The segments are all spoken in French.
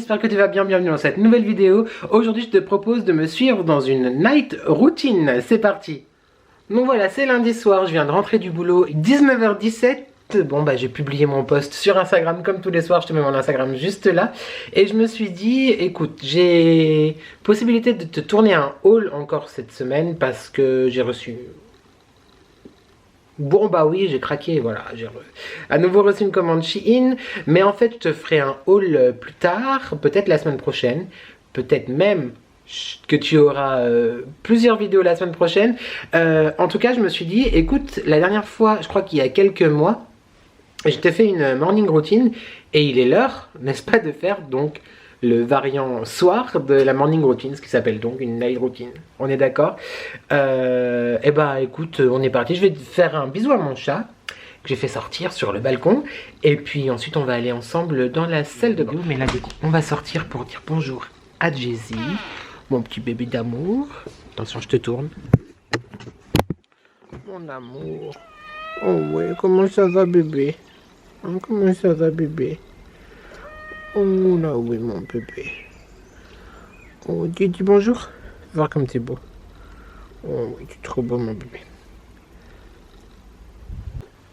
j'espère que tu vas bien, bienvenue dans cette nouvelle vidéo. Aujourd'hui, je te propose de me suivre dans une night routine. C'est parti. Donc voilà, c'est lundi soir, je viens de rentrer du boulot, 19h17. Bon bah j'ai publié mon post sur Instagram comme tous les soirs, je te mets mon Instagram juste là. Et je me suis dit, écoute, j'ai possibilité de te tourner un haul encore cette semaine parce que j'ai reçu... Bon bah oui, j'ai craqué, voilà, j'ai à nouveau reçu une commande Shein, mais en fait je te ferai un haul plus tard, peut-être la semaine prochaine, peut-être même que tu auras plusieurs vidéos la semaine prochaine. En tout cas, je me suis dit, écoute, la dernière fois, je crois qu'il y a quelques mois, je t'ai fait une morning routine et il est l'heure, n'est-ce pas, de faire donc le variant soir de la morning routine, ce qui s'appelle donc une night routine. On est d'accord? Et bah écoute, on est parti. Je vais te faire un bisou à mon chat que j'ai fait sortir sur le balcon. Et puis ensuite, on va aller ensemble dans la salle de bain. Mais là, du coup, on va sortir pour dire bonjour à Jessie, mon petit bébé d'amour. Attention, je te tourne. Mon amour. Oh ouais, comment ça va bébé? Comment ça va bébé? Oh là oui mon bébé. Oh tu dis bonjour. Voir comme t'es beau. Oh oui tu es trop beau mon bébé.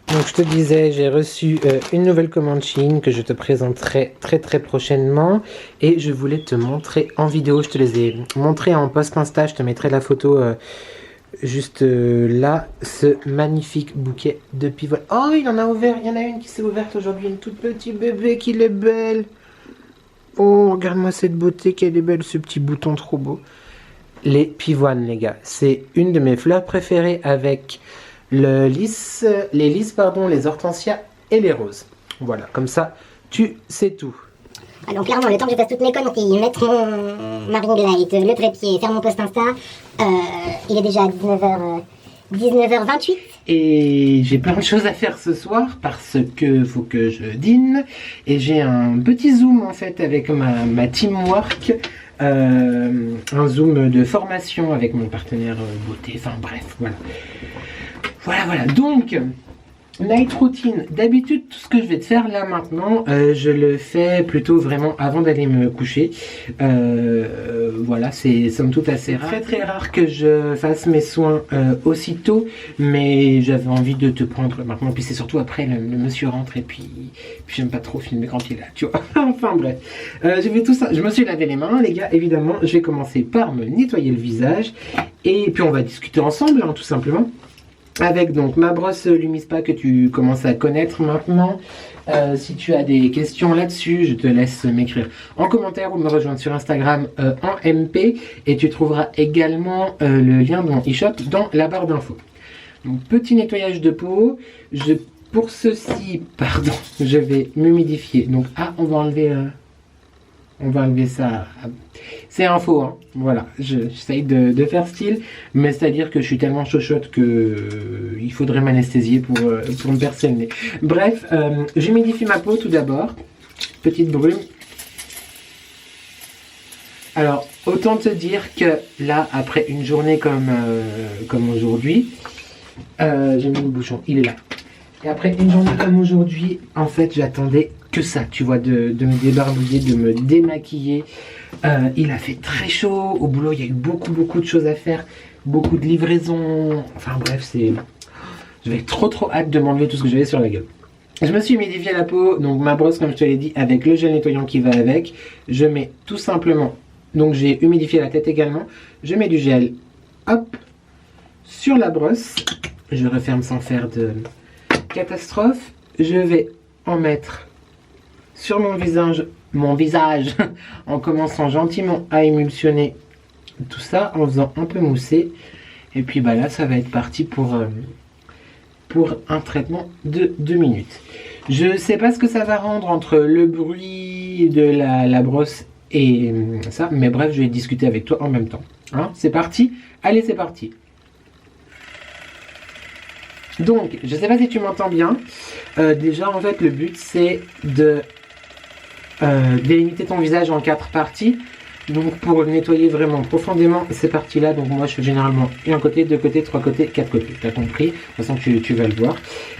Donc je te disais, j'ai reçu une nouvelle commande Shein que je te présenterai très prochainement. Et je voulais te montrer en vidéo. Je te les ai montrés en post Insta. Je te mettrai la photo juste là. Ce magnifique bouquet de pivoines. Oh il en a ouvert. Il y en a une qui s'est ouverte aujourd'hui. Une toute petite bébé qui est belle. Oh, regarde-moi cette beauté, qu'elle est belle, ce petit bouton trop beau. Les pivoines, les gars, c'est une de mes fleurs préférées avec les lys, les hortensias et les roses. Voilà, comme ça, tu sais tout. Ah, donc clairement, le temps que je fasse toutes mes conneries, mettre ma ring light, le trépied, faire mon post Insta, il est déjà 19h28. Et j'ai plein de choses à faire ce soir parce que faut que je dîne. Et j'ai un petit zoom en fait avec ma teamwork. Un zoom de formation avec mon partenaire beauté. Enfin bref, voilà. Voilà. Donc... night routine, d'habitude tout ce que je vais te faire là maintenant, je le fais plutôt vraiment avant d'aller me coucher. Voilà, c'est somme toute assez rare. Très rare que je fasse mes soins aussitôt, mais j'avais envie de te prendre maintenant. Puis c'est surtout après le monsieur rentre et puis j'aime pas trop filmer quand il est là, tu vois. Enfin bref, je vais tout ça. Je me suis lavé les mains, les gars, évidemment. Je vais commencer par me nettoyer le visage et puis on va discuter ensemble, hein, tout simplement. Avec donc ma brosse Lumispa que tu commences à connaître maintenant. Si tu as des questions là-dessus, je te laisse m'écrire en commentaire ou me rejoindre sur Instagram en MP. Et tu trouveras également le lien de mon e-shop dans la barre d'infos. Donc petit nettoyage de peau. Pour ceci, pardon, je vais m'humidifier. Donc on va enlever ça. C'est un faux, hein. Voilà, j'essaye de faire style, mais c'est-à-dire que je suis tellement chochotte que il faudrait m'anesthésier pour me percer le nez. Bref, j'humidifie ma peau tout d'abord. Petite brume. Alors, autant te dire que là, après une journée comme aujourd'hui, j'ai mis le bouchon, il est là. Et après une journée comme aujourd'hui, en fait, j'attendais que ça, tu vois, de me débarbouiller, de me démaquiller. Il a fait très chaud. Au boulot, il y a eu beaucoup de choses à faire. Beaucoup de livraisons. Enfin bref, j'avais trop hâte de m'enlever tout ce que j'avais sur la gueule. Je me suis humidifié la peau. Donc ma brosse, comme je te l'ai dit, avec le gel nettoyant qui va avec. Je mets tout simplement... Donc j'ai humidifié la tête également. Je mets du gel, hop, sur la brosse. Je referme sans faire de catastrophe. Je vais en mettre sur mon visage en commençant gentiment à émulsionner tout ça en faisant un peu mousser. Et puis bah là ça va être parti pour un traitement de 2 minutes. Je sais pas ce que ça va rendre entre le bruit de la brosse et ça, mais bref, je vais discuter avec toi en même temps, hein. C'est parti, allez, c'est parti. Donc je sais pas si tu m'entends bien. Déjà en fait le but c'est de délimiter ton visage en 4 parties. Donc pour le nettoyer vraiment profondément ces parties là, donc moi je fais généralement un côté, 2 côtés, 3 côtés, 4 côtés. T'as compris? De toute façon tu vas le voir.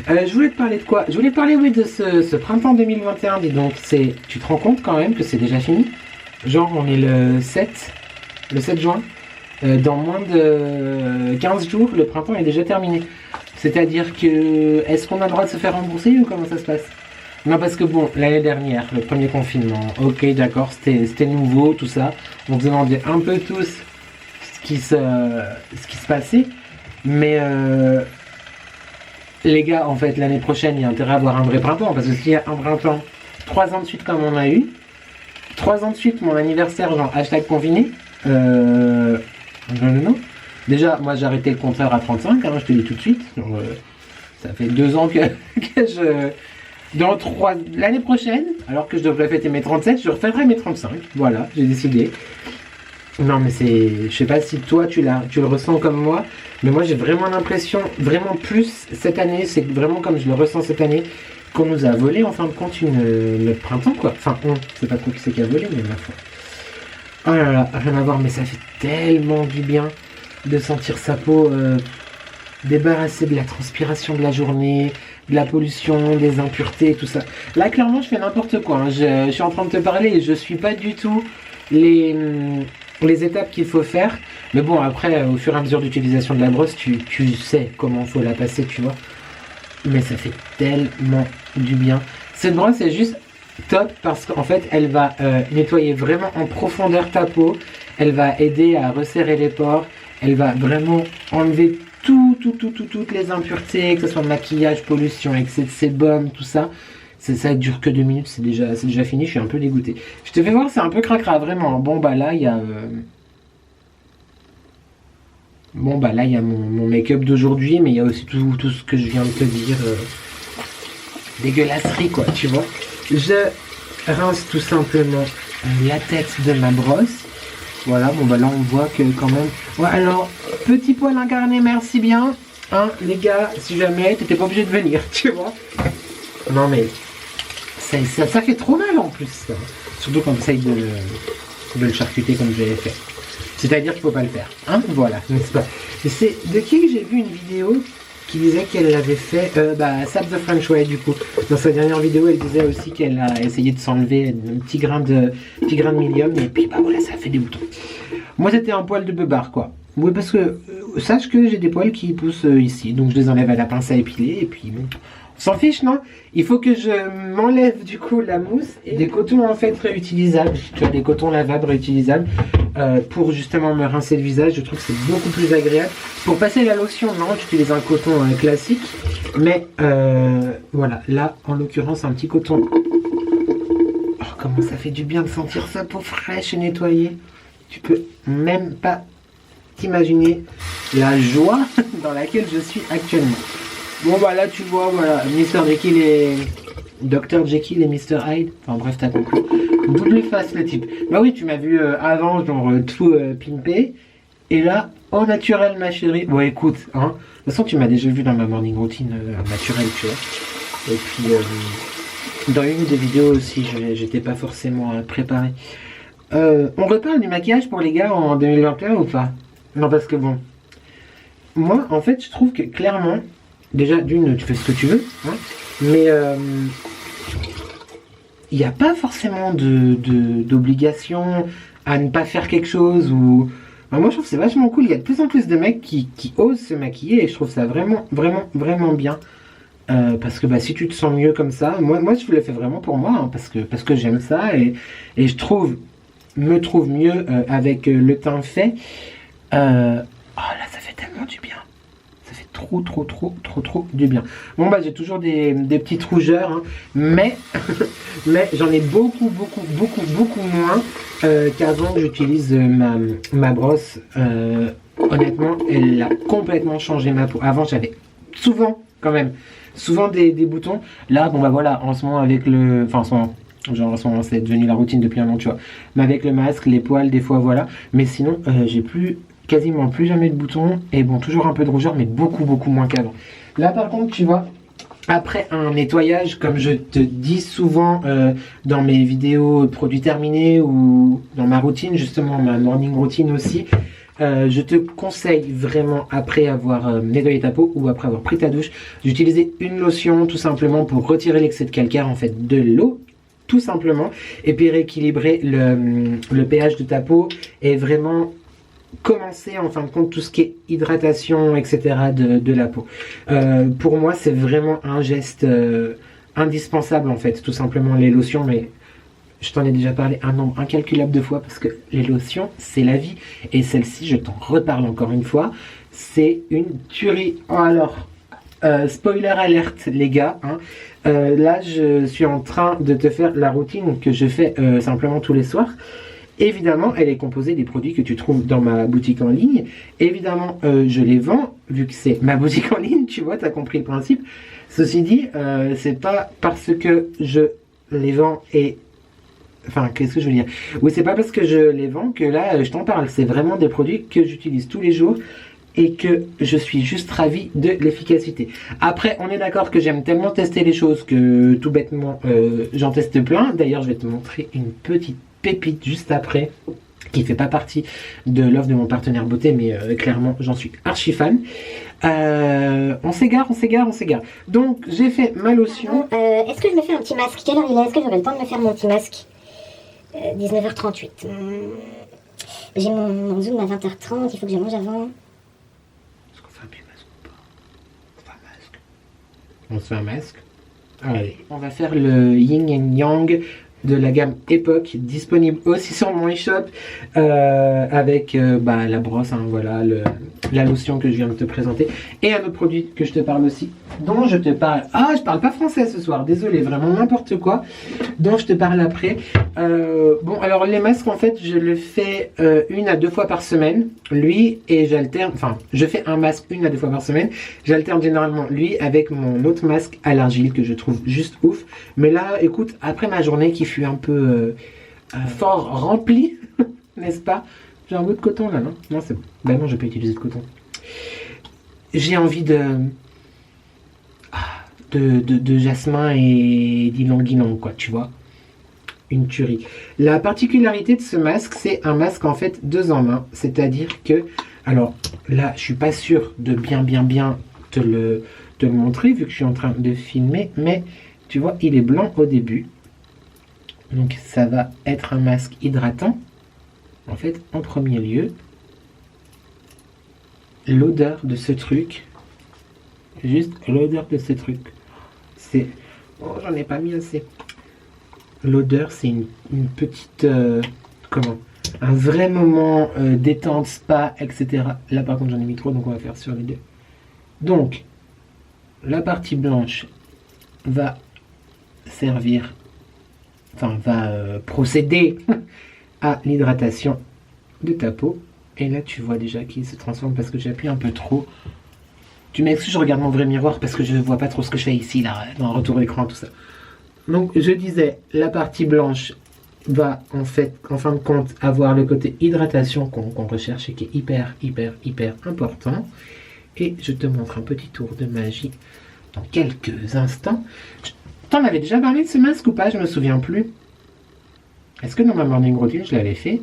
Je voulais te parler de quoi? Je voulais te parler oui de ce printemps 2021. Dis donc, tu te rends compte quand même que c'est déjà fini? Genre on est le 7 juin. Dans moins de 15 jours, le printemps est déjà terminé. C'est-à-dire que, est-ce qu'on a le droit de se faire rembourser ou comment ça se passe? Non, parce que bon, l'année dernière, le premier confinement, ok, d'accord, c'était nouveau, tout ça. On se demandait un peu tous ce qui se passait. Mais les gars, en fait, l'année prochaine, il y a intérêt à avoir un vrai printemps. Parce que s'il y a un printemps, 3 ans de suite comme on a eu, 3 ans de suite, mon anniversaire, genre hashtag confiné, non. Déjà, moi j'ai arrêté le compteur à 35, hein, je te dis tout de suite. Genre, ça fait 2 ans que je... L'année prochaine, alors que je devrais fêter mes 37, je refêterai mes 35. Voilà, j'ai décidé. Non mais c'est... Je sais pas si toi tu le ressens comme moi, mais moi j'ai vraiment l'impression, vraiment plus cette année, c'est vraiment comme je le ressens cette année, qu'on nous a volé en fin de compte notre printemps quoi. Enfin, c'est pas trop qui c'est qui a volé, mais ma foi. Oh là là, rien à voir, mais ça fait tellement du bien de sentir sa peau débarrassée de la transpiration de la journée, de la pollution, des impuretés, tout ça. Là, clairement, je fais n'importe quoi. Hein. Je suis en train de te parler et je suis pas du tout les étapes qu'il faut faire. Mais bon, après, au fur et à mesure d'utilisation de la brosse, tu sais comment faut la passer, tu vois. Mais ça fait tellement du bien. Cette brosse est juste top parce qu'en fait elle va nettoyer vraiment en profondeur ta peau, elle va aider à resserrer les pores, elle va vraiment enlever toutes les impuretés, que ce soit maquillage, pollution, excès de sébum, tout ça. Ça dure que 2 minutes, c'est déjà fini, je suis un peu dégoûté. Je te fais voir, c'est un peu cracra, vraiment. Bon bah là il y a mon make-up d'aujourd'hui, mais il y a aussi tout ce que je viens de te dire. Dégueulasserie quoi, tu vois. Je rince tout simplement la tête de ma brosse. Voilà, bon bah là on voit que quand même... Ouais, alors, petit poil incarné, merci bien. Hein, les gars, si jamais, t'étais pas obligé de venir, tu vois. Non mais, ça fait trop mal en plus, ça. Surtout quand on essaye de le charcuter comme je l'ai fait. C'est-à-dire qu'il faut pas le faire, hein, voilà, n'est-ce pas. Et c'est de qui que j'ai vu une vidéo qui disait qu'elle l'avait fait, Sab the French Way du coup. Dans sa dernière vidéo, elle disait aussi qu'elle a essayé de s'enlever un petit grain de milium et puis bah voilà, ça fait des boutons. Moi c'était un poil de beubare quoi. Oui parce que sache que j'ai des poils qui poussent ici, donc je les enlève à la pince à épiler et puis bon, on s'en fiche non. Il faut que je m'enlève du coup la mousse et des cotons en fait réutilisables. Tu as des cotons lavables réutilisables pour justement me rincer le visage. Je trouve que c'est beaucoup plus agréable. Pour passer la lotion, non, j'utilise un coton classique. Mais voilà, là en l'occurrence un petit coton. Oh, comment ça fait du bien de sentir sa peau fraîche et nettoyée. Tu peux même pas t'imaginer la joie dans laquelle je suis actuellement. Bon bah là tu vois, voilà, Mr. Jekyll et Dr. Jekyll et Mr. Hyde. Enfin bref, t'as compris. Double face le type. Bah oui, tu m'as vu avant, genre tout pimpé. Et là, au naturel ma chérie. Bon écoute, hein. De toute façon tu m'as déjà vu dans ma morning routine naturelle, tu vois. Et puis dans une des vidéos aussi, j'étais pas forcément préparé. On reparle du maquillage pour les gars en 2021 ou pas? Non parce que bon. Moi en fait je trouve que clairement. Déjà, d'une, tu fais ce que tu veux, hein, mais il n'y a pas forcément d'obligation à ne pas faire quelque chose. Ou... Enfin, moi, je trouve que c'est vachement cool. Il y a de plus en plus de mecs qui osent se maquiller et je trouve ça vraiment, vraiment, vraiment bien. Parce que bah, si tu te sens mieux comme ça, moi je le fais vraiment pour moi, hein, parce que j'aime ça et je me trouve mieux avec le teint fait. Oh là, ça fait tellement du bien. Trop du bien. Bon bah j'ai toujours des petites rougeurs hein, mais j'en ai beaucoup moins qu'avant que j'utilise ma brosse. Honnêtement elle a complètement changé ma peau. Avant j'avais souvent des boutons. Là bon bah voilà en ce moment avec le... Enfin en ce moment c'est devenu la routine depuis un an tu vois. Mais avec le masque, les poils des fois voilà. Mais sinon j'ai quasiment plus jamais de boutons et bon toujours un peu de rougeur mais beaucoup moins qu'avant. Là par contre tu vois après un nettoyage comme je te dis souvent dans mes vidéos produits terminés ou dans ma routine justement ma morning routine aussi je te conseille vraiment après avoir nettoyé ta peau ou après avoir pris ta douche d'utiliser une lotion tout simplement pour retirer l'excès de calcaire en fait de l'eau tout simplement, et puis rééquilibrer le pH de ta peau et vraiment commencer en fin de compte tout ce qui est hydratation, etc. de la peau. Pour moi, c'est vraiment un geste indispensable en fait, tout simplement les lotions, mais je t'en ai déjà parlé un nombre incalculable de fois parce que les lotions, c'est la vie. Et celle-ci, je t'en reparle encore une fois, c'est une tuerie. Oh, alors, spoiler alerte les gars, hein. Là, je suis en train de te faire la routine que je fais simplement tous les soirs. Évidemment, elle est composée des produits que tu trouves dans ma boutique en ligne. Évidemment, je les vends, vu que c'est ma boutique en ligne, tu vois, tu as compris le principe. Ceci dit, c'est pas parce que je les vends et... Enfin, qu'est-ce que je veux dire? Oui, c'est pas parce que je les vends que là, je t'en parle. C'est vraiment des produits que j'utilise tous les jours et que je suis juste ravi de l'efficacité. Après, on est d'accord que j'aime tellement tester les choses que tout bêtement, j'en teste plein. D'ailleurs, je vais te montrer une petite pépite juste après, qui fait pas partie de l'offre de mon partenaire beauté, mais clairement, j'en suis archi fan. On s'égare. Donc, j'ai fait ma lotion. Est-ce que je me fais un petit masque? Quelle heure il est? Est-ce que j'aurai le temps de me faire mon petit masque? 19h38. J'ai mon zoom à 20h30, il faut que je mange avant. Est-ce qu'on fait un petit masque ou pas? On se fait un masque. Allez, on va faire le yin and yang de la gamme Epoch, disponible aussi sur mon e-shop avec la brosse, hein, voilà, la lotion que je viens de te présenter et un autre produit que je te parle aussi, dont je te parle, je parle pas français ce soir, désolé, vraiment n'importe quoi, dont je te parle après. Bon, alors les masques, en fait, je le fais 1 à 2 fois par semaine, lui, et j'alterne, enfin, je fais un masque 1 à 2 fois par semaine, j'alterne généralement lui avec mon autre masque à l'argile que je trouve juste ouf. Mais là, écoute, après ma journée qui fut un peu fort remplie, n'est-ce pas? J'ai un bout de coton là, non? Non, c'est bon. Ben non, je peux utiliser de coton. J'ai envie de jasmin et d'ylang-ylang, quoi, tu vois. Une tuerie. La particularité de ce masque, c'est un masque en fait 2 en 1. C'est-à-dire que, alors là, je suis pas sûr de bien te le montrer vu que je suis en train de filmer, mais tu vois, il est blanc au début. Donc ça va être un masque hydratant. En fait, en premier lieu, l'odeur de ce truc, juste l'odeur de ce truc, c'est... Oh, j'en ai pas mis assez. L'odeur, c'est une petite... comment? Un vrai moment détente, spa, etc. Là, par contre, j'en ai mis trop, donc on va faire sur les deux. Donc, la partie blanche va servir... Enfin, va procéder à l'hydratation de ta peau. Et là, tu vois déjà qu'il se transforme parce que j'appuie un peu trop. Tu m'excuses, je regarde mon vrai miroir parce que je ne vois pas trop ce que je fais ici, là, dans le retour d'écran, tout ça. Donc, je disais, la partie blanche va, en fait, en fin de compte, avoir le côté hydratation qu'on recherche et qui est hyper important. Et je te montre un petit tour de magie dans quelques instants. T'en avais déjà parlé de ce masque ou pas? Je me souviens plus. Est-ce que dans ma morning routine, je l'avais fait?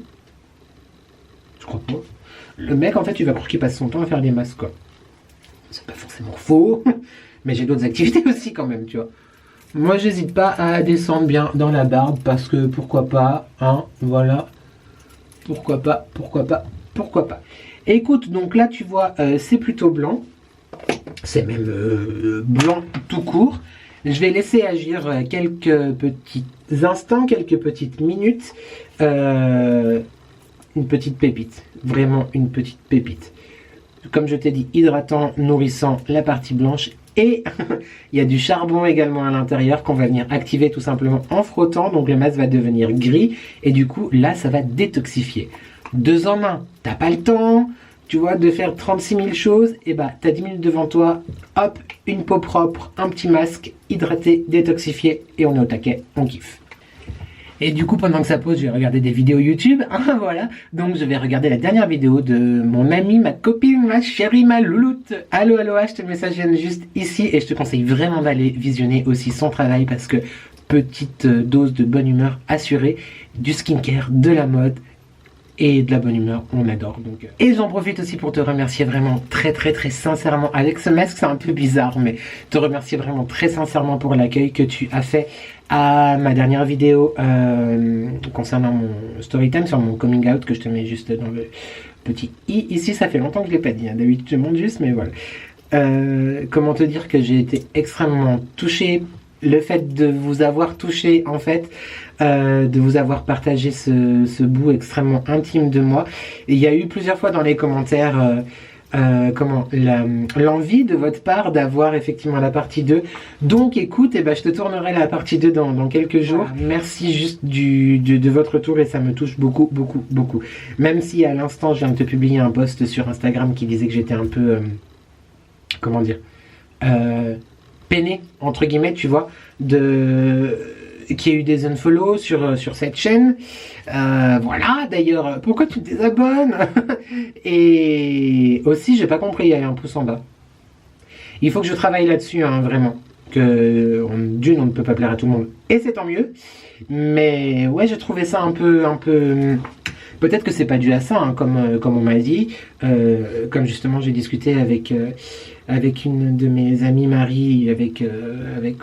Je crois pas. Le mec, en fait, tu vas croire qu'il passe son temps à faire des masques, quoi. C'est pas forcément faux, mais j'ai d'autres activités aussi, quand même, tu vois. Moi, j'hésite pas à descendre bien dans la barbe, parce que pourquoi pas, hein, voilà. Pourquoi pas. Écoute, donc là, tu vois, c'est plutôt blanc. C'est même blanc tout court. Je vais laisser agir quelques petits instants, quelques petites minutes. Une petite pépite. Vraiment une petite pépite. Comme je t'ai dit, hydratant, nourrissant la partie blanche. Et il y a du charbon également à l'intérieur qu'on va venir activer tout simplement en frottant. Donc le masque va devenir gris. Et du coup, là, ça va détoxifier. 2 en 1. T'as pas le temps, tu vois, de faire 36 000 choses. Et bah, t'as 10 minutes devant toi. Hop, une peau propre, un petit masque, hydraté, détoxifié. Et on est au taquet, on kiffe. Et du coup, pendant que ça pose, je vais regarder des vidéos YouTube. Hein, voilà. Donc, je vais regarder la dernière vidéo de mon amie, ma copine, ma chérie, ma louloute. Allo, je te message juste ici. Et je te conseille vraiment d'aller visionner aussi son travail parce que petite dose de bonne humeur assurée, du skincare, de la mode et de la bonne humeur, on adore. Donc. Et j'en profite aussi pour te remercier vraiment très sincèrement. Avec ce masque, c'est un peu bizarre, mais te remercier vraiment très sincèrement pour l'accueil que tu as fait à ma dernière vidéo concernant mon story time sur mon coming out, que je te mets juste dans le petit i. Ici, ça fait longtemps que je l'ai pas dit, hein. D'habitude je monte juste, mais voilà. Comment te dire que j'ai été extrêmement touchée. Le fait de vous avoir touché, en fait, de vous avoir partagé ce bout extrêmement intime de moi. Et il y a eu plusieurs fois dans les commentaires l'envie de votre part d'avoir effectivement la partie 2. Donc écoute, je te tournerai la partie 2 dans quelques jours. Voilà. Merci juste de votre retour et ça me touche beaucoup. Même si à l'instant je viens de te publier un post sur Instagram qui disait que j'étais un peu... comment dire peiné, entre guillemets, tu vois, qu'il y a eu des unfollow sur cette chaîne. Voilà, d'ailleurs, pourquoi tu te désabonnes? Et aussi, j'ai pas compris, il y a un pouce en bas. Il faut que je travaille là-dessus, hein, vraiment. D'une, on ne peut pas plaire à tout le monde, et c'est tant mieux. Mais ouais, j'ai trouvé ça un peu... Peut-être que c'est pas dû à ça, hein, comme on m'a dit. Comme justement, j'ai discuté avec une de mes amies Marie, avec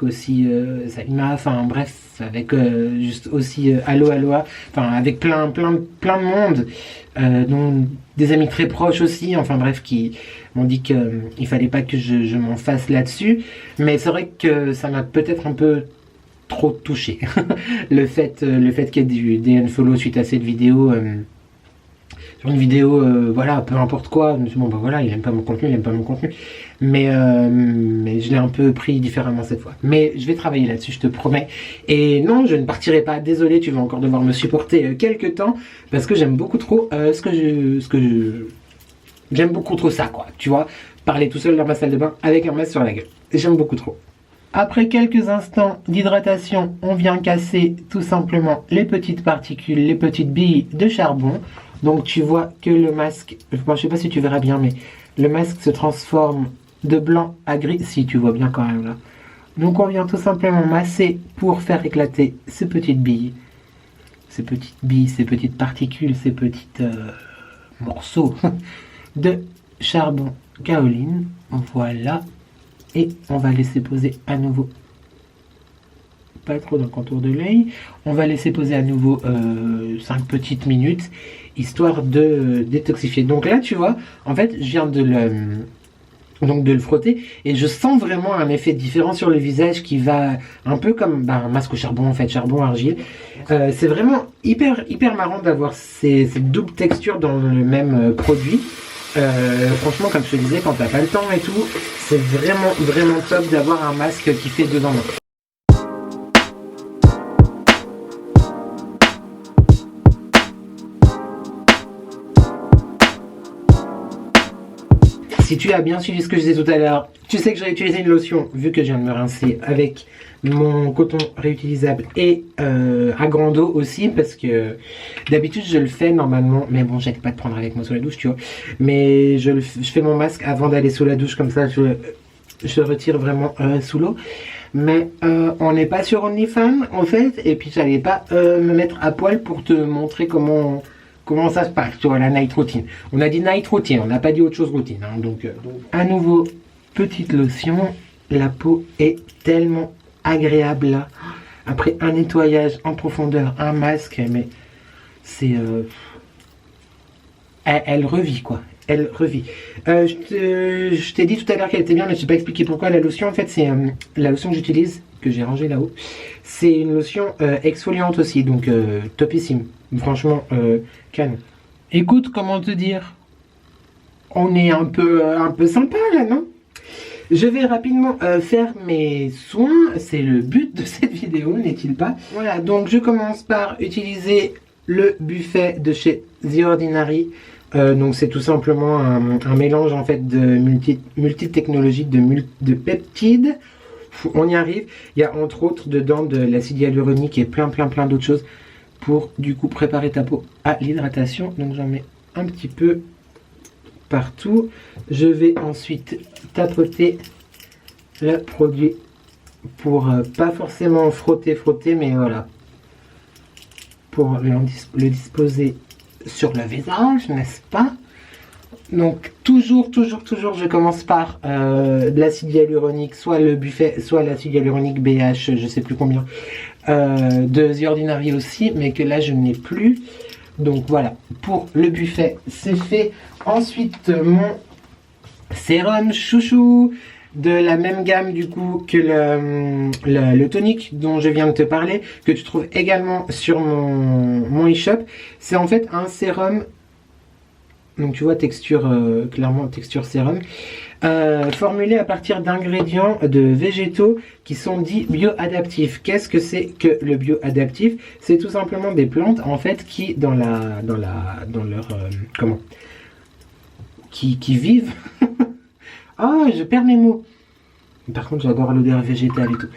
aussi Salima, enfin bref, avec juste aussi Aloha, enfin avec plein de monde, dont des amis très proches aussi, enfin bref, qui m'ont dit qu'il fallait pas que je m'en fasse là-dessus. Mais c'est vrai que ça m'a peut-être un peu trop touché. le fait qu'il y ait des unfollow suite à cette vidéo. Sur une vidéo, voilà, peu importe quoi, je me suis dit, bon voilà, il aime pas mon contenu, mais je l'ai un peu pris différemment cette fois. Mais je vais travailler là-dessus, je te promets. Et non, je ne partirai pas, désolé, tu vas encore devoir me supporter quelques temps, parce que j'aime beaucoup trop j'aime beaucoup trop ça, quoi, tu vois, parler tout seul dans ma salle de bain avec un masque sur la gueule. J'aime beaucoup trop. Après quelques instants d'hydratation, on vient casser tout simplement les petites particules, les petites billes de charbon. Donc tu vois que le masque, je ne sais pas si tu verras bien, mais le masque se transforme de blanc à gris, si tu vois bien quand même là. Donc on vient tout simplement masser pour faire éclater ces petites billes, ces petites particules, ces petits morceaux de charbon kaoline. Voilà. Et on va laisser poser à nouveau, pas trop dans le contour de l'œil, on va laisser poser à nouveau 5 petites minutes, histoire de détoxifier. Donc là, tu vois, en fait, je viens de le frotter, et je sens vraiment un effet différent sur le visage qui va un peu comme un masque au charbon, en fait, charbon argile. C'est vraiment hyper marrant d'avoir ces doubles textures dans le même produit. Franchement, comme je te disais, quand t'as pas le temps et tout, c'est vraiment top d'avoir un masque qui fait 2 en 1. Si tu as bien suivi ce que je disais tout à l'heure, tu sais que j'ai utilisé une lotion, vu que je viens de me rincer avec mon coton réutilisable et à grande eau aussi, parce que d'habitude je le fais normalement, mais bon, j'arrête pas de prendre avec moi sous la douche, tu vois. Mais je fais mon masque avant d'aller sous la douche, comme ça je retire vraiment sous l'eau. Mais on n'est pas sur OnlyFans en fait, et puis j'allais pas me mettre à poil pour te montrer comment ça se passe, tu vois, la night routine. On a dit night routine, on n'a pas dit autre chose routine, hein, donc à nouveau, petite lotion. La peau est tellement agréable là. Après un nettoyage en profondeur, un masque, mais c'est... elle revit, quoi. Elle revit. Je t'ai dit tout à l'heure qu'elle était bien, mais je t'ai pas expliqué pourquoi. La lotion, en fait, c'est la lotion que j'utilise, que j'ai rangée là-haut. C'est une lotion exfoliante aussi, donc topissime. Franchement, canon. Écoute, comment te dire, on est un peu sympa là, non? Je vais rapidement faire mes soins, c'est le but de cette vidéo, n'est-il pas? Voilà, donc je commence par utiliser le buffet de chez The Ordinary. Donc c'est tout simplement un mélange en fait de multitechnologies, de peptides. On y arrive. Il y a entre autres dedans de l'acide hyaluronique et plein d'autres choses pour du coup préparer ta peau à l'hydratation. Donc j'en mets un petit peu partout. Je vais ensuite tapoter le produit pour pas forcément frotter, mais voilà, pour le disposer sur le visage, n'est-ce pas? Donc toujours, je commence par de l'acide hyaluronique, soit le buffet, soit l'acide hyaluronique BH, je sais plus combien, de The Ordinary aussi, mais que là je n'ai plus. Donc voilà, pour le buffet, c'est fait. Ensuite, mon sérum chouchou, de la même gamme du coup que le tonique dont je viens de te parler, que tu trouves également sur mon e-shop. C'est en fait un sérum, donc tu vois texture, clairement texture sérum, formulé à partir d'ingrédients de végétaux qui sont dits bioadaptifs. Qu'est-ce que c'est que le bioadaptif? C'est tout simplement des plantes en fait qui dans leur comment, qui vivent. Oh, je perds mes mots. Par contre, j'adore l'odeur végétale et tout.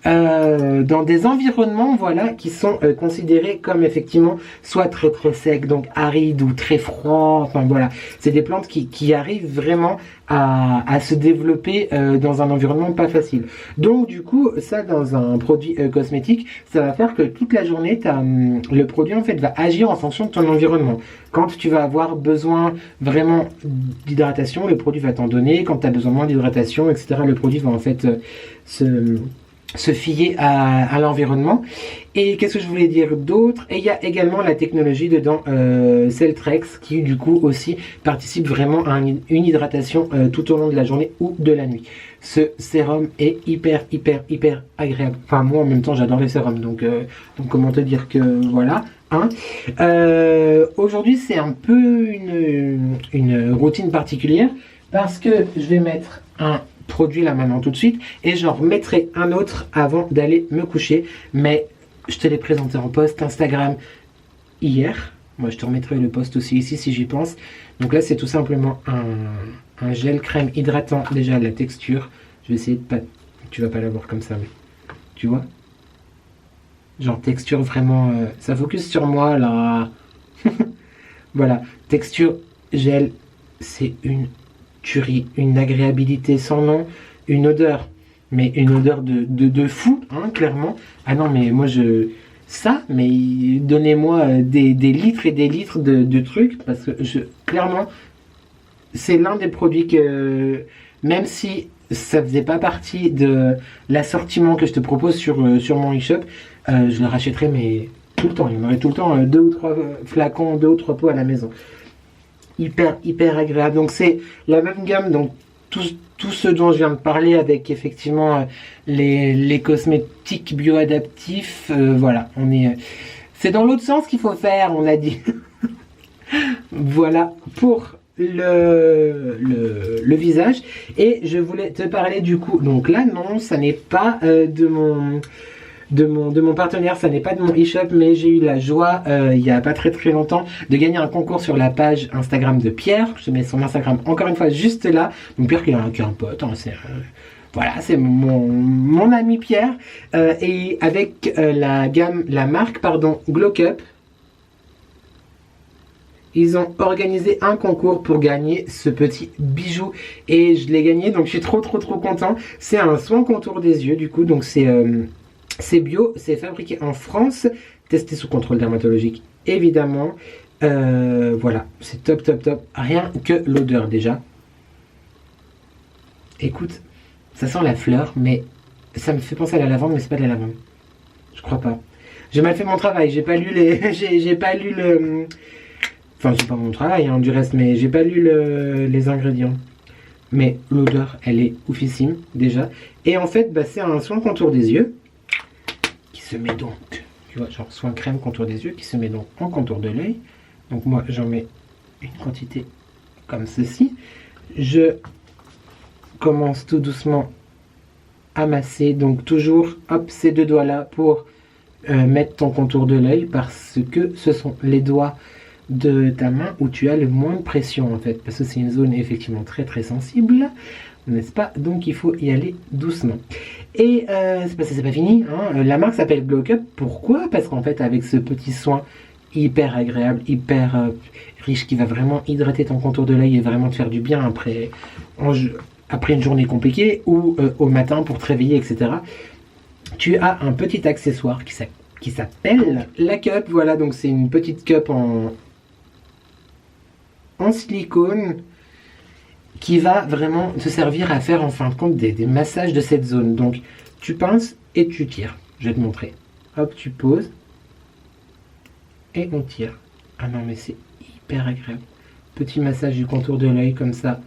Dans des environnements, voilà, qui sont considérés comme effectivement soit très secs, donc arides ou très froids. Enfin voilà, c'est des plantes qui arrivent vraiment à se développer dans un environnement pas facile. Donc du coup, ça dans un produit cosmétique, ça va faire que toute la journée, le produit en fait va agir en fonction de ton environnement. Quand tu vas avoir besoin vraiment d'hydratation, le produit va t'en donner. Quand tu as besoin moins d'hydratation, etc., le produit va en fait se fier à l'environnement. Et qu'est-ce que je voulais dire d'autre? Et il y a également la technologie dedans, Celtrex, qui du coup aussi participe vraiment à une hydratation tout au long de la journée ou de la nuit. Ce sérum est hyper agréable. Enfin moi en même temps j'adore les sérums, donc comment te dire que voilà. Hein. Aujourd'hui c'est un peu une routine particulière parce que je vais mettre un produit là maintenant tout de suite et j'en remettrai un autre avant d'aller me coucher, mais je te l'ai présenté en post Instagram hier. Moi je te remettrai le post aussi ici si j'y pense. Donc là c'est tout simplement un gel crème hydratant. Déjà la texture, je vais essayer de pas, tu vas pas la voir comme ça, mais tu vois, genre texture vraiment, ça focus sur moi là. Voilà, texture gel, c'est une tuerie, une agréabilité sans nom, une odeur, mais une odeur de fou, hein, clairement. Ah non, mais moi ça, mais donnez-moi des litres et des litres de trucs, parce que clairement, c'est l'un des produits que, même si ça faisait pas partie de l'assortiment que je te propose sur mon e-shop, je le rachèterais, mais tout le temps. Il y en aurait tout le temps 2 ou 3 flacons, 2 ou 3 pots à la maison. Hyper agréable. Donc c'est la même gamme, donc tout ce dont je viens de parler, avec effectivement les cosmétiques bioadaptifs. Voilà, c'est dans l'autre sens qu'il faut faire, on a dit. Voilà pour le visage. Et je voulais te parler du coup, donc là non, ça n'est pas de mon partenaire, ça n'est pas de mon e-shop, mais j'ai eu la joie il y a pas très longtemps de gagner un concours sur la page Instagram de Pierre. Je mets son Instagram encore une fois juste là. Donc Pierre qui est un pote, hein, voilà, c'est mon ami Pierre, et avec la marque Glow Cup. Ils ont organisé un concours pour gagner ce petit bijou et je l'ai gagné, donc je suis trop content. C'est un soin contour des yeux du coup, donc c'est bio, c'est fabriqué en France, testé sous contrôle dermatologique évidemment. Voilà, c'est top. Rien que l'odeur déjà. Écoute, ça sent la fleur, mais ça me fait penser à la lavande, mais c'est pas de la lavande. Je crois pas. J'ai mal fait mon travail, j'ai pas lu j'ai pas lu le... Enfin, c'est pas mon travail, hein, du reste, mais j'ai pas lu les ingrédients. Mais l'odeur, elle est oufissime, déjà. Et en fait, bah, c'est un soin contour des yeux qui se met donc, tu vois, genre soin crème contour des yeux qui se met donc en contour de l'œil. Donc moi, j'en mets une quantité comme ceci. Je commence tout doucement à masser. Donc toujours, hop, ces 2 doigts-là pour mettre ton contour de l'œil, parce que ce sont les doigts de ta main où tu as le moins de pression en fait, parce que c'est une zone effectivement très sensible, n'est-ce pas? Donc il faut y aller doucement. Et c'est pas fini, hein. La marque s'appelle Glow Cup. Pourquoi? Parce qu'en fait avec ce petit soin hyper agréable, hyper riche, qui va vraiment hydrater ton contour de l'œil et vraiment te faire du bien après une journée compliquée ou au matin pour te réveiller, etc. Tu as un petit accessoire qui s'appelle la cup. Voilà, donc c'est une petite cup en silicone qui va vraiment te servir à faire en fin de compte des massages de cette zone. Donc tu pinces et tu tires. Je vais te montrer. Hop, tu poses et on tire. Ah non mais c'est hyper agréable. Petit massage du contour de l'œil comme ça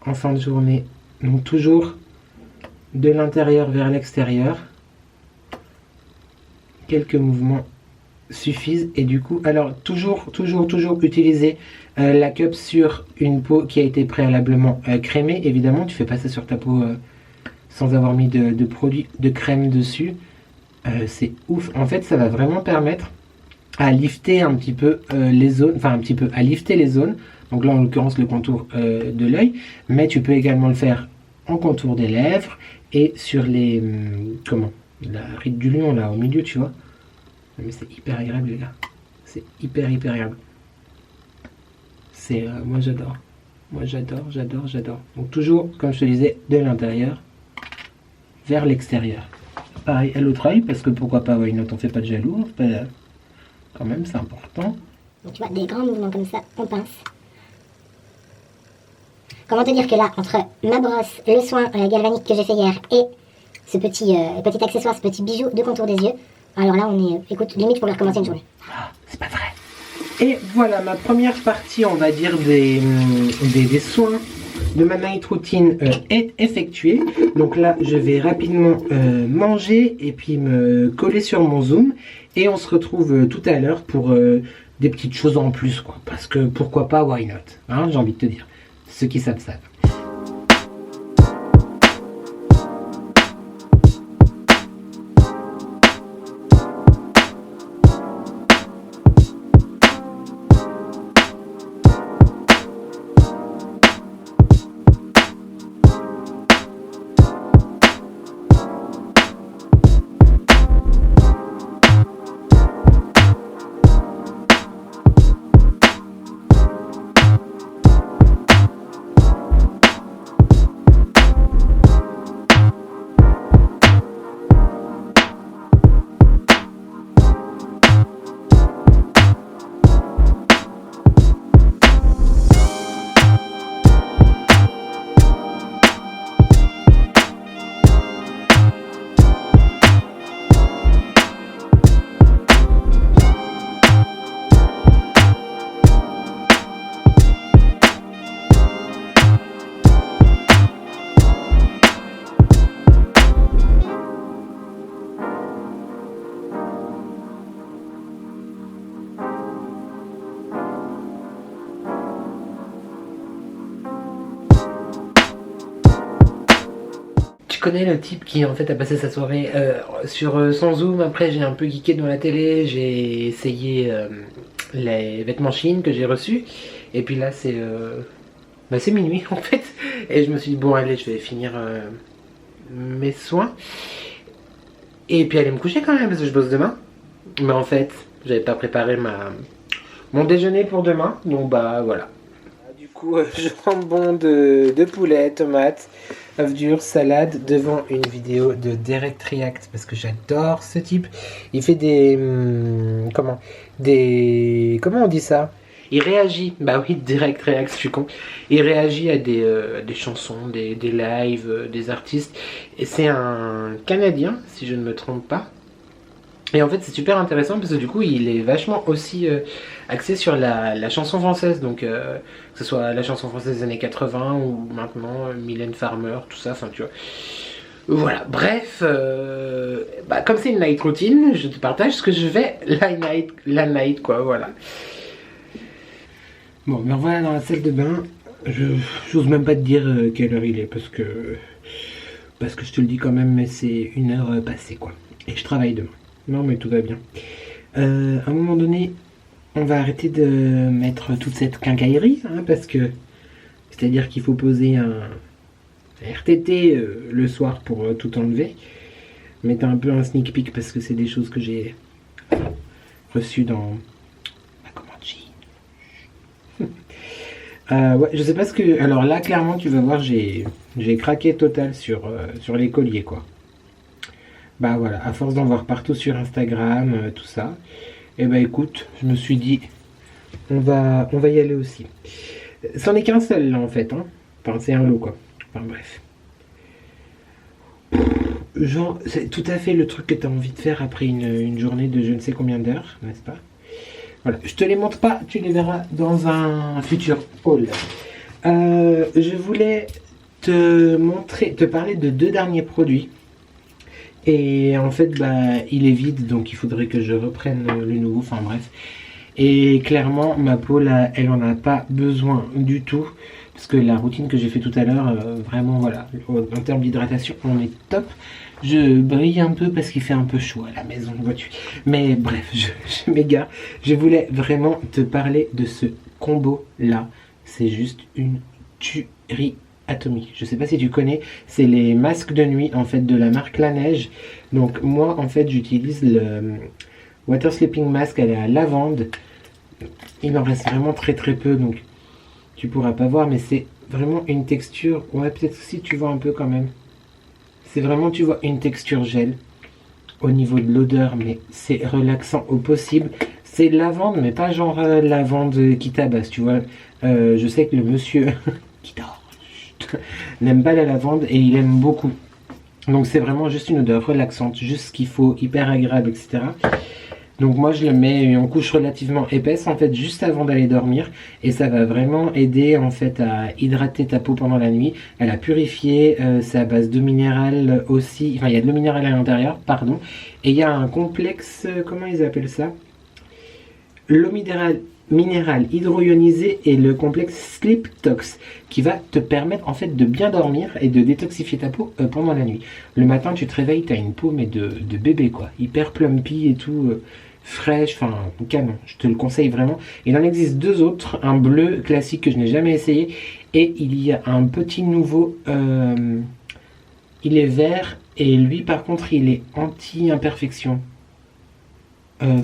en fin de journée. Donc toujours de l'intérieur vers l'extérieur. Quelques mouvements suffisent et du coup, alors toujours utiliser la cup sur une peau qui a été préalablement crémée. Évidemment, tu fais pas ça sur ta peau sans avoir mis de produit de crème dessus. C'est ouf. En fait, ça va vraiment permettre à lifter un petit peu les zones, enfin un petit peu à lifter les zones. Donc là, en l'occurrence, le contour de l'œil, mais tu peux également le faire en contour des lèvres et sur les la ride du lion là au milieu, tu vois. Mais c'est hyper agréable les gars. C'est hyper agréable. C'est moi j'adore. Moi j'adore. Donc toujours, comme je te disais, de l'intérieur vers l'extérieur. Pareil à l'autre œil, parce que pourquoi pas, why not, on fait pas de jaloux. Quand même, c'est important. Donc tu vois, des grands mouvements comme ça, on pince. Comment te dire que là, entre ma brosse, le soin galvanique que j'ai fait hier et ce petit accessoire, ce petit bijou de contour des yeux, alors là, on est, écoute, limite pour recommencer une journée. Ah, c'est pas vrai. Et voilà, ma première partie, on va dire, des soins de ma night routine est effectuée. Donc là, je vais rapidement manger et puis me coller sur mon Zoom. Et on se retrouve tout à l'heure pour des petites choses en plus, quoi. Parce que pourquoi pas, why not, hein, j'ai envie de te dire. Ceux qui savent savent. Connais le type qui en fait a passé sa soirée sur son Zoom. Après j'ai un peu geeké devant la télé, j'ai essayé les vêtements Shein que j'ai reçus et puis là c'est minuit en fait et je me suis dit bon allez je vais finir mes soins et puis aller me coucher quand même parce que je bosse demain, mais en fait j'avais pas préparé mon déjeuner pour demain, donc bah voilà. Du coup jambon de poulet, tomates, œufs durs, salade devant une vidéo de Derek React parce que j'adore ce type. Il fait comment on dit ça? Il réagit, bah oui, Direct React, je suis con. Il réagit à des chansons, des lives, des artistes. Et c'est un Canadien, si je ne me trompe pas. Et en fait c'est super intéressant parce que du coup il est vachement aussi axé sur la chanson française, donc que ce soit la chanson française des années 80 ou maintenant Mylène Farmer, tout ça, enfin tu vois. Voilà, bref, comme c'est une night routine, je te partage ce que je fais la night quoi, voilà. Bon, me revoilà dans la salle de bain, j'ose même pas te dire quelle heure il est parce que je te le dis quand même, mais c'est 1h passée quoi, et je travaille demain. Non mais tout va bien. À un moment donné, on va arrêter de mettre toute cette quincaillerie, hein, parce que c'est-à-dire qu'il faut poser un RTT le soir pour tout enlever. Mais t'as un peu un sneak peek parce que c'est des choses que j'ai reçues dans ma commande Shein. Ouais, je sais pas ce que... Alors là, clairement, tu vas voir, j'ai craqué total sur les colliers, quoi. Bah voilà, à force d'en voir partout sur Instagram, tout ça, et bah écoute, je me suis dit, on va y aller aussi. C'en est qu'un seul là en fait, hein. Enfin c'est un lot quoi. Enfin bref. Genre, c'est tout à fait le truc que tu as envie de faire après une journée de je ne sais combien d'heures, n'est-ce pas? Voilà, je te les montre pas, tu les verras dans un futur haul. Je voulais te parler de 2 derniers produits. Et en fait, bah, il est vide, donc il faudrait que je reprenne le nouveau, enfin bref. Et clairement, ma peau, là, elle en a pas besoin du tout. Parce que la routine que j'ai fait tout à l'heure, vraiment, voilà, en termes d'hydratation, on est top. Je brille un peu parce qu'il fait un peu chaud à la maison, vois-tu. Mais bref, je m'égare. Je voulais vraiment te parler de ce combo-là. C'est juste une tuerie atomique. Je sais pas si tu connais, c'est les masques de nuit, en fait, de la marque La Neige. Donc moi, en fait, j'utilise le Water Sleeping Mask à la lavande. Il en reste vraiment très très peu, donc tu pourras pas voir, mais c'est vraiment une texture. Ouais, peut-être si tu vois un peu quand même. C'est vraiment, tu vois, une texture gel au niveau de l'odeur, mais c'est relaxant au possible. C'est lavande, mais pas genre lavande qui tabasse, tu vois. Je sais que le monsieur qui dort n'aime pas la lavande et il aime beaucoup. Donc c'est vraiment juste une odeur relaxante, juste ce qu'il faut, hyper agréable, etc. Donc moi je le mets en couche relativement épaisse en fait juste avant d'aller dormir et ça va vraiment aider en fait à hydrater ta peau pendant la nuit, à la purifier, c'est à base d'eau minérale aussi, enfin il y a de l'eau minérale à l'intérieur, pardon, et il y a un complexe, comment ils appellent ça? L'eau minérale hydro-ionisée et le complexe Sleep Tox qui va te permettre en fait de bien dormir et de détoxifier ta peau pendant la nuit. Le matin tu te réveilles, tu as une peau mais de bébé quoi, hyper plumpy et tout, fraîche, enfin canon, je te le conseille vraiment. Il en existe 2 autres, un bleu classique que je n'ai jamais essayé et il y a un petit nouveau, il est vert et lui par contre il est anti-imperfection.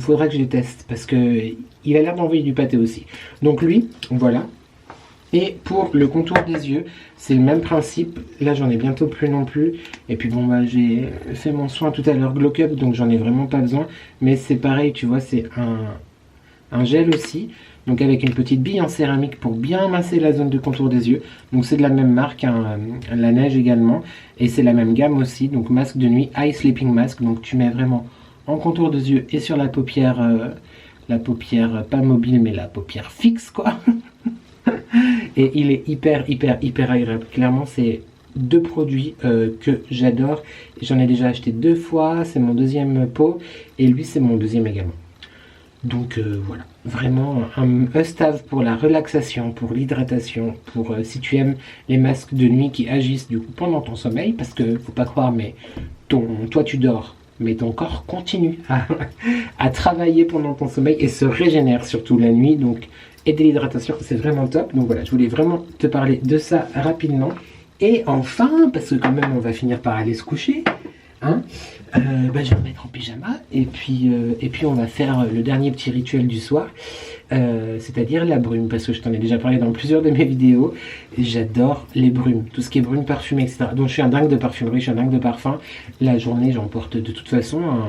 Faudra que je les teste parce que il a l'air d'envoyer du pâté aussi. Donc lui, voilà. Et pour le contour des yeux, c'est le même principe. Là, j'en ai bientôt plus non plus. Et puis bon, bah j'ai fait mon soin tout à l'heure Glow Up, donc j'en ai vraiment pas besoin. Mais c'est pareil, tu vois, c'est un gel aussi. Donc avec une petite bille en céramique pour bien masser la zone de contour des yeux. Donc c'est de la même marque, hein, La Neige également. Et c'est la même gamme aussi. Donc masque de nuit, Eye Sleeping Mask. Donc tu mets vraiment en contour des yeux et sur la paupière pas mobile mais la paupière fixe quoi. Et il est hyper agréable. Clairement c'est 2 produits que j'adore. J'en ai déjà acheté 2 fois, c'est mon 2e pot et lui c'est mon 2e également. Donc voilà, vraiment un must-have pour la relaxation, pour l'hydratation, pour si tu aimes les masques de nuit qui agissent du coup pendant ton sommeil, parce que faut pas croire mais toi tu dors mais ton corps continue à travailler pendant ton sommeil et se régénère surtout la nuit, donc et de l'hydratation, c'est vraiment top. Donc voilà, je voulais vraiment te parler de ça rapidement. Et enfin, parce que quand même on va finir par aller se coucher, hein, je vais me mettre en pyjama et puis on va faire le dernier petit rituel du soir, c'est-à-dire la brume, parce que je t'en ai déjà parlé dans plusieurs de mes vidéos. J'adore les brumes, tout ce qui est brume parfumée, etc. Donc je suis un dingue de parfumerie, je suis un dingue de parfum. La journée j'en porte de toute façon, hein,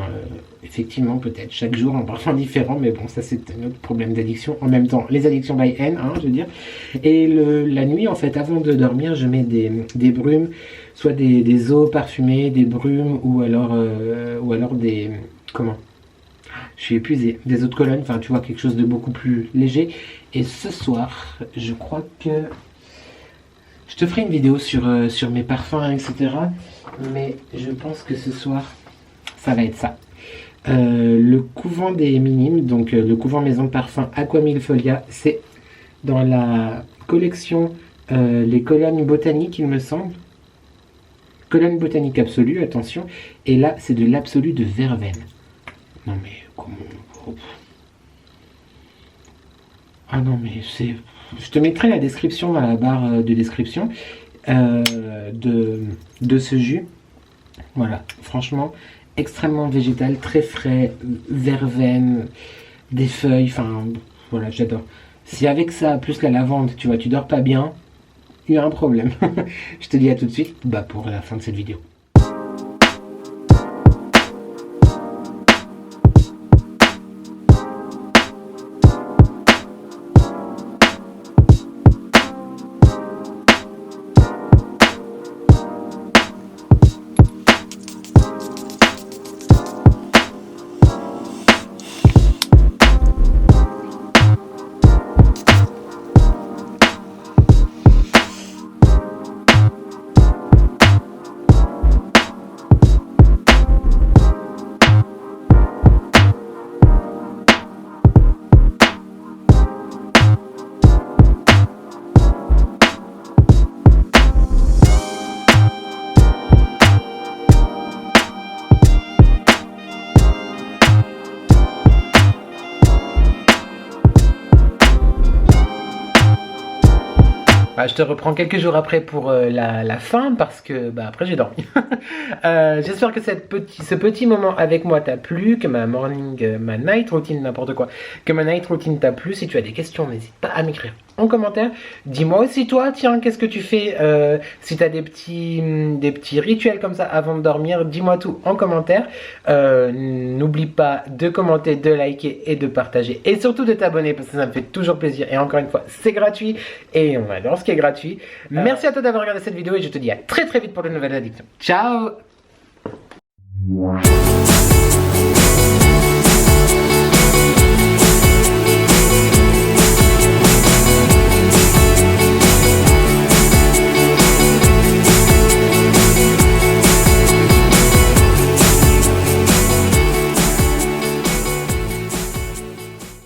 effectivement peut-être chaque jour un parfum différent, mais bon ça c'est un autre problème d'addiction. En même temps les addictions by N, hein, je veux dire. Et la nuit en fait avant de dormir je mets des brumes, soit des eaux parfumées, des brumes ou alors des... comment ? Je suis épuisé. Des eaux de Cologne, enfin tu vois, quelque chose de beaucoup plus léger. Et ce soir, je crois que... je te ferai une vidéo sur mes parfums, etc. Mais je pense que ce soir, ça va être ça. Le couvent des Minimes, donc le couvent maison de parfum Aquamille Folia, c'est dans la collection Les Colognes Botaniques, il me semble. Cologne botanique absolue, attention. Et là, c'est de l'absolu de verveine. Non mais, comment... ah non mais c'est... je te mettrai la description dans la barre de description de ce jus. Voilà, franchement, extrêmement végétal, très frais, verveine, des feuilles, enfin, voilà, j'adore. Si avec ça, plus la lavande, tu vois, tu dors pas bien, il y a un problème. Je te dis à tout de suite pour la fin de cette vidéo. Bah, je te reprends quelques jours après pour la fin parce que bah, après j'ai dormi. J'espère que ce petit moment avec moi t'a plu, que ma night routine, n'importe quoi, que ma night routine t'a plu. Si tu as des questions, n'hésite pas à m'écrire en commentaire. Dis-moi aussi toi, tiens, qu'est-ce que tu fais si tu as des petits rituels comme ça avant de dormir, dis-moi tout en commentaire. N'oublie pas de commenter, de liker et de partager et surtout de t'abonner parce que ça me fait toujours plaisir et encore une fois, c'est gratuit et on adore ce qui est gratuit. Merci à toi d'avoir regardé cette vidéo et je te dis à très vite pour de nouvelles addictions. Ciao!